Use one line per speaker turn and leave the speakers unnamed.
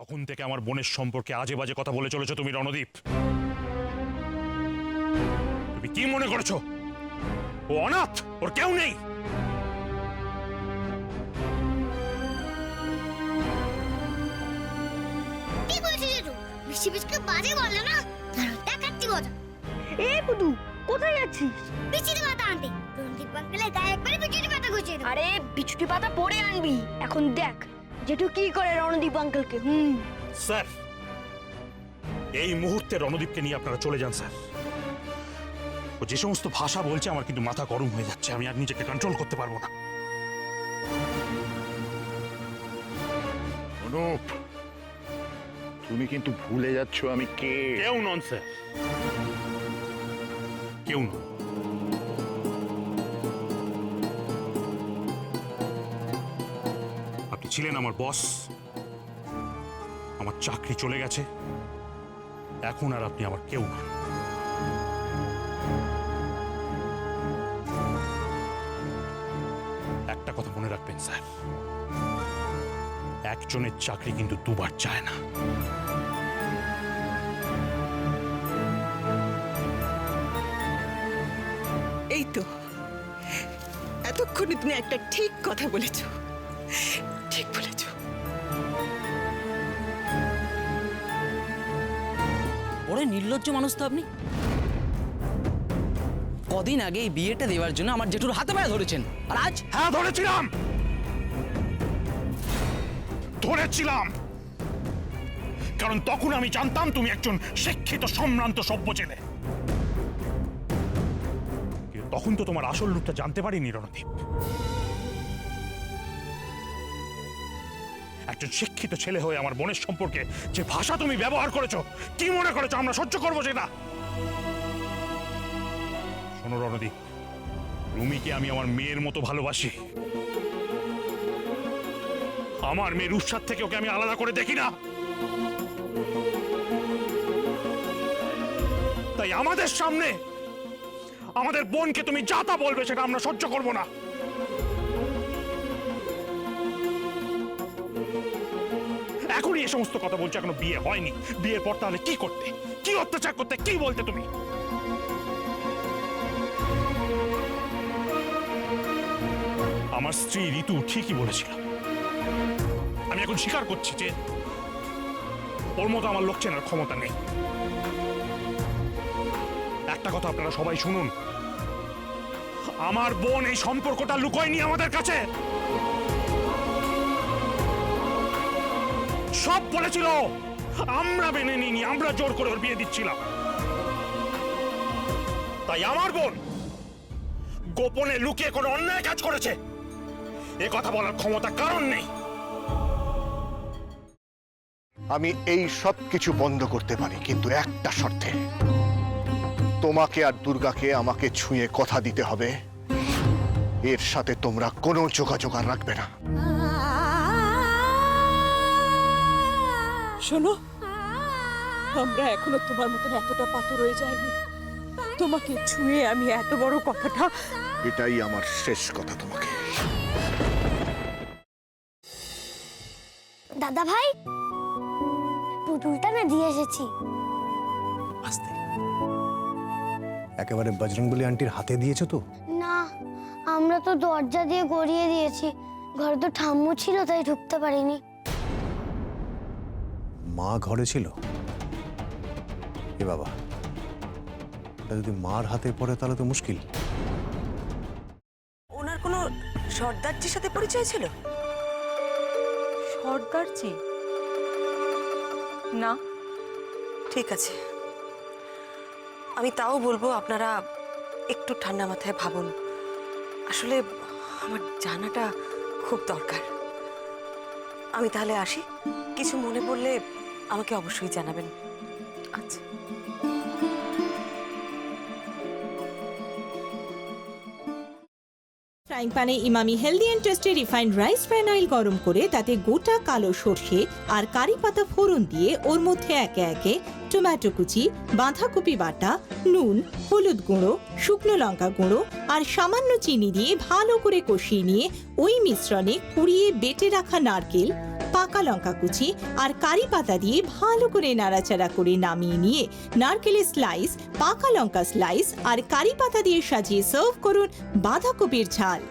কখন থেকে আমার বোনের সম্পর্কে আজে বাজে কথা বলে চলেছো তুমি রণদীপ? তুমি কি মনে করেছো ও অনাথ, ওর কেউ নেই?
কি করেছিস তুই? বেশি বেশি বাজে বলে না, তার দেখাচ্ছি মজা।
এ পুটু, কোথায় যাচ্ছিস?
বিচির পাতা আনতে। রণদীপ আঙ্কেলের গায়ে একবারে বিচির পাতা ঘুষিয়ে দেব।
আরে বিছুটি পাতা পরে আনবি। এখন দেখ যেটু কি করে রণদীপ আঙ্কেলকে।
স্যার, এই মুহূর্তে রণদীপকে নিয়ে আপনারা চলে যান স্যার। ও যে সমস্ত ভাষা বলছে আমার কিন্তু মাথা গরম হয়ে যাচ্ছে, আমি আর নিজেকে কন্ট্রোল করতে পারবো না।
অনুপ, তুমি কিন্তু ভুলে যাচ্ছ আমি কে।
কেউ নন স্যার, কেউ নন। আপনি ছিলেন আমার বস, আমার চাকরি চলে গেছে, এখন আর আপনি আমার কেউ না। একটা কথা মনে রাখবেন স্যার, একজনের চাকরি কিন্তু দুবার চায় না।
এই তো এতক্ষণে তুমি একটা ঠিক কথা বলেছ, ঠিক বলেছ।
বড় নির্লজ্জ মানুষ তো আপনি। কদিন আগে এই বিয়েটা দেওয়ার জন্য আমার জেঠুর হাতে পায়ে ধরেছেন, আর আজ?
হ্যাঁ ধরেছিলাম, কারণ তখন আমি জানতাম তুমি একজন শিক্ষিত সম্ভ্রান্ত সভ্য ছেলে। কিন্তু তখন তো তোমার আসল রূপটা জানতে পারিনি রণদীপ। একজন শিক্ষিত ছেলে হয়ে আমার বোনের সম্পর্কে যে ভাষা তুমি ব্যবহার করেছো, কি মনে করেছো আমরা সহ্য করবো সেটা? শোনো রণদীপ, রুমিকে আমি আমার মেয়ের মতো ভালোবাসি। আমার মেয়ে রূপসার থেকে ওকে আমি আলাদা করে দেখি না। তাই আমাদের সামনে আমাদের বোনকে তুমি যা তা বলবে সেটা আমরা সহ্য করব না। এখনই এই সমস্ত কথা বলছো, এখনো বিয়ে হয়নি। বিয়ের পর তাহলে কি করতে, কি অত্যাচার করতে, কি বলতে তুমি? আমার স্ত্রী ঋতু ঠিকই বলেছিল। আমি এখন স্বীকার করছি যে ওর মতো আমার লোক চেনার ক্ষমতা নেই। একটা কথা আপনারা সবাই শুনুন, আমার বোন এই সম্পর্কটা লুকোয়নি আমাদের কাছে। সব বলেছিল, আমরা মেনে নিইনি, আমরা জোর করে ওর বিয়ে দিচ্ছিলাম। তাই আমার বোন গোপনে লুকিয়ে কোনো অন্যায় কাজ করেছে এ কথা বলার ক্ষমতা কারণ নেই।
আমি এই সব কিছু বন্ধ করতে পারি, কিন্তু একটা শর্তে। তোমাকে আর দুর্গাকে আমাকে ছুঁয়ে কথা দিতে হবে, এর সাথে তোমরা কোনো যোগাযোগ আর রাখবে না।
শোনো, আমরা এখনো তোমার মতন এতটা পাথর হয়ে যায়নি। তোমাকে ছুঁয়ে আমি এত বড় কথাটা।
এটাই আমার শেষ কথা তোমাকে।
দাদা ভাই, পুতুলটা না দিয়ে এসেছি।
আস্তে, একেবারে বজরংবলী আন্টির হাতে দিয়েছো তো?
না, আমরা তো দরজা দিয়ে গড়িয়ে দিয়েছি। ঘরে তো ঠাম্মু ছিল, তাই ঢুকতে পারিনি।
মা ঘরে ছিল? এ বাবা, এটা যদি মার হাতে পড়ে তাহলে তো মুশকিল।
ওনার কোনো সর্দারজির সাথে পরিচয় ছিল?
সর্দারজি? না।
ঠিক আছে, আমি তাও বলবো আপনারা একটু ঠান্ডা মাথায় ভাবুন। আসলে আমার জানাটা খুব দরকার। আমি তাহলে আসি, কিছু মনে পড়লে আমাকে অবশ্যই জানাবেন।
আচ্ছা।
ফ্রাইং প্যানে Emami healthy and tasty refined rice bran oil গরম করে তাতে গোটা কালো সর্ষে আর কারি পাতা ফোড়ন দিয়ে ওর মধ্যে একে একে টমেটো কুচি, বাঁধাকপি বাটা, নুন, হলুদ গুঁড়ো, শুকনো লঙ্কা গুঁড়ো আর সামান্য চিনি দিয়ে ভালো করে কষিয়ে নিয়ে ওই মিশ্রণে কুড়িয়ে বেটে রাখা নারকেল, পাকা লঙ্কা কুচি আর কারি পাতা দিয়ে ভালো করে নাড়াচাড়া করে নামিয়ে নিয়ে নারকেলের স্লাইস, পাকা লঙ্কা স্লাইস আর কারি পাতা দিয়ে সাজিয়ে সার্ভ করুন বাঁধাকপির ঝাল।